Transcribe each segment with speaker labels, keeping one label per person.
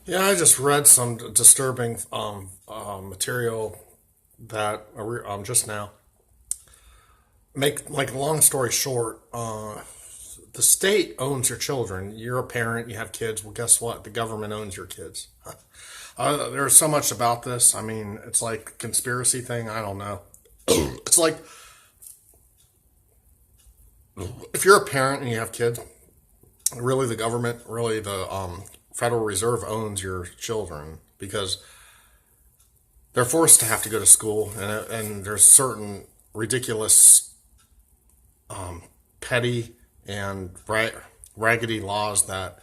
Speaker 1: Yeah, I just read some disturbing material that just now. Make like long story short, the state owns your children. You're a parent, you have kids. Well, guess what? The government owns your kids. There's so much about this. I mean, it's like a conspiracy thing. I don't know. It's like if you're a parent and you have kids, really the government, really the Federal Reserve owns your children because they're forced to have to go to school, and there's certain ridiculous, petty, and raggedy laws that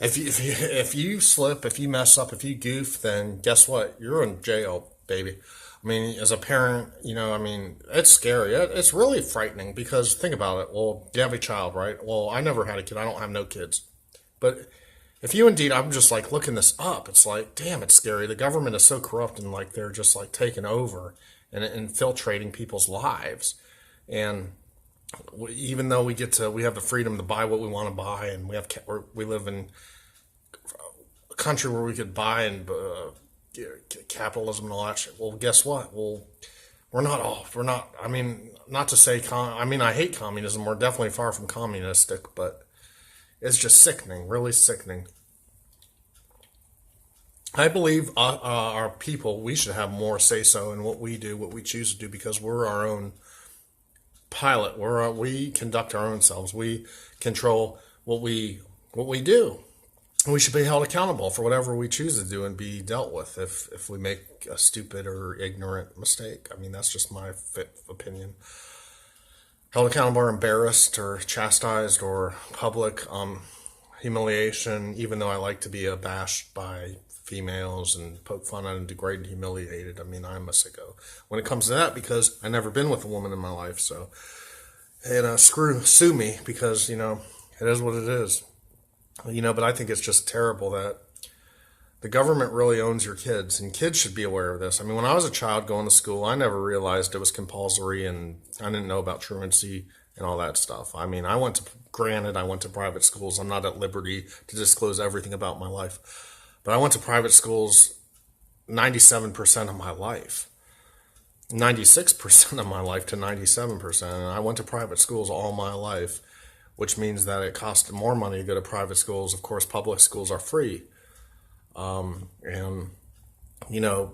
Speaker 1: if you slip, if you mess up, if you goof, then guess what? You're in jail, baby. I mean, as a parent, I mean, it's scary. It's really frightening because think about it. Well, you have a child, right? Well, I never had a kid. I don't have no kids. But if you indeed, I'm just like looking this up. It's like, damn, it's scary. The government is so corrupt and like they're just like taking over and infiltrating people's lives. And even though we have the freedom to buy what we want to buy, and we live in a country where we could buy and capitalism and all that shit. Well, guess what? Well, we're not off. We're not. I mean, not to say. I mean, I hate communism. We're definitely far from communistic, but it's just sickening. Really sickening. I believe our people, we should have more say so in what we do, what we choose to do, because we're our own pilot. We conduct our own selves. We control what we do. We should be held accountable for whatever we choose to do and be dealt with if we make a stupid or ignorant mistake. I mean, that's just my opinion. Held accountable or embarrassed or chastised or public humiliation, even though I like to be abashed by females and poke fun at and degrade and humiliated. I mean, I'm a sicko when it comes to that because I never been with a woman in my life. So, sue me because, it is what it is. But I think it's just terrible that the government really owns your kids, and kids should be aware of this. I mean, when I was a child going to school, I never realized it was compulsory, and I didn't know about truancy and all that stuff. I mean, granted, I went to private schools. I'm not at liberty to disclose everything about my life, but I went to private schools 97% of my life. 96% of my life to 97%. And I went to private schools all my life, which means that it costs more money to go to private schools. Of course, public schools are free. And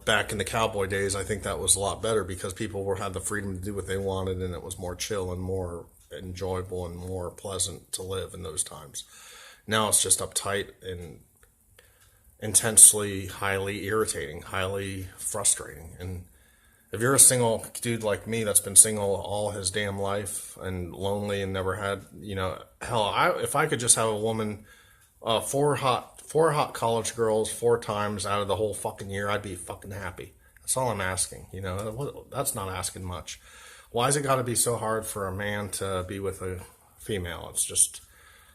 Speaker 1: back in the cowboy days, I think that was a lot better because people had the freedom to do what they wanted, and it was more chill and more enjoyable and more pleasant to live in those times. Now it's just uptight and intensely, highly irritating, highly frustrating. And if you're a single dude like me that's been single all his damn life and lonely and never had, hell, if I could just have a woman, four hot college girls 4 times out of the whole fucking year, I'd be fucking happy. That's all I'm asking. That's not asking much. Why has it got to be so hard for a man to be with a female? It's just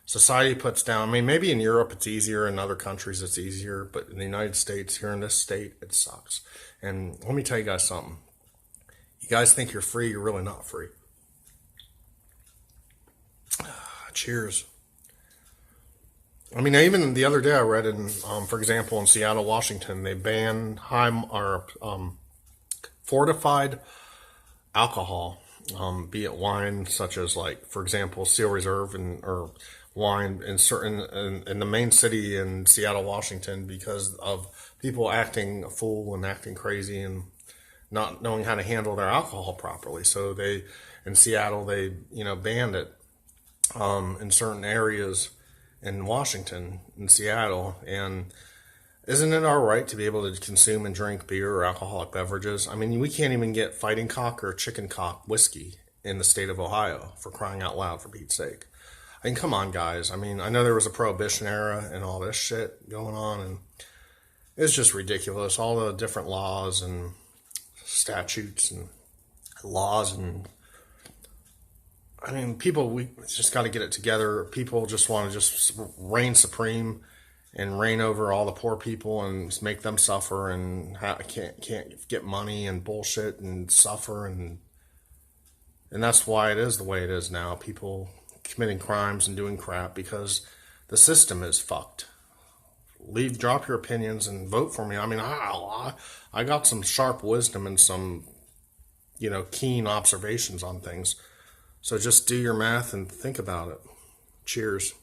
Speaker 1: society puts down. I mean, maybe in Europe it's easier, in other countries it's easier, but in the United States, here in this state, it sucks. And let me tell you guys something. You guys think you're free, you're really not free. Cheers. I mean, even the other day I read for example, in Seattle, Washington, they ban fortified alcohol, be it wine such as like, for example, Seal Reserve or wine in the main city in Seattle, Washington, because of people acting a fool and acting crazy and not knowing how to handle their alcohol properly. So in Seattle, they banned it in certain areas in Washington, in Seattle, and isn't it our right to be able to consume and drink beer or alcoholic beverages? I mean, we can't even get fighting cock or chicken cock whiskey in the state of Ohio, for crying out loud, for Pete's sake. I mean, come on, guys. I mean, I know there was a prohibition era and all this shit going on, and it's just ridiculous. All the different laws and statutes and laws, and I mean, we just got to get it together. People just want to just reign supreme and reign over all the poor people and make them suffer and can't get money and bullshit and suffer, and that's why it is the way it is now. People committing crimes and doing crap because the system is fucked. drop your opinions and vote for me. I mean, I got some sharp wisdom and some, keen observations on things. So just do your math and think about it. Cheers.